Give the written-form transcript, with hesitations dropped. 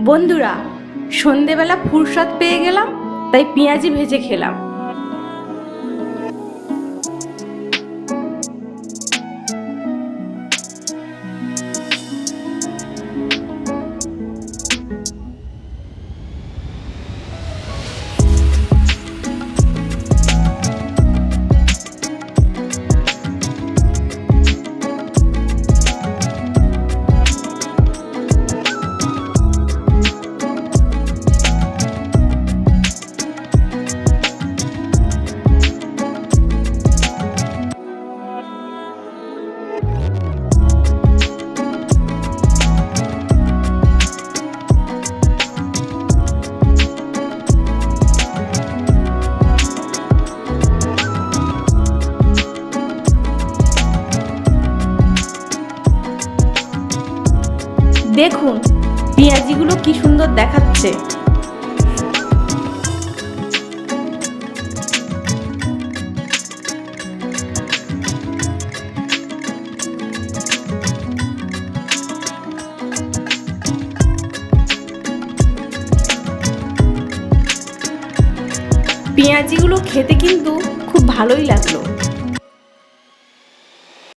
বন্ধুরা, সন্ধেবেলা ফুরসত পেয়ে গেলাম, তাই পেঁয়াজি ভেজে খেলাম। দেখুন পেঁয়াজিগুলো কি সুন্দর দেখাচ্ছে। পেঁয়াজিগুলো খেতে কিন্তু খুব ভালোই লাগলো।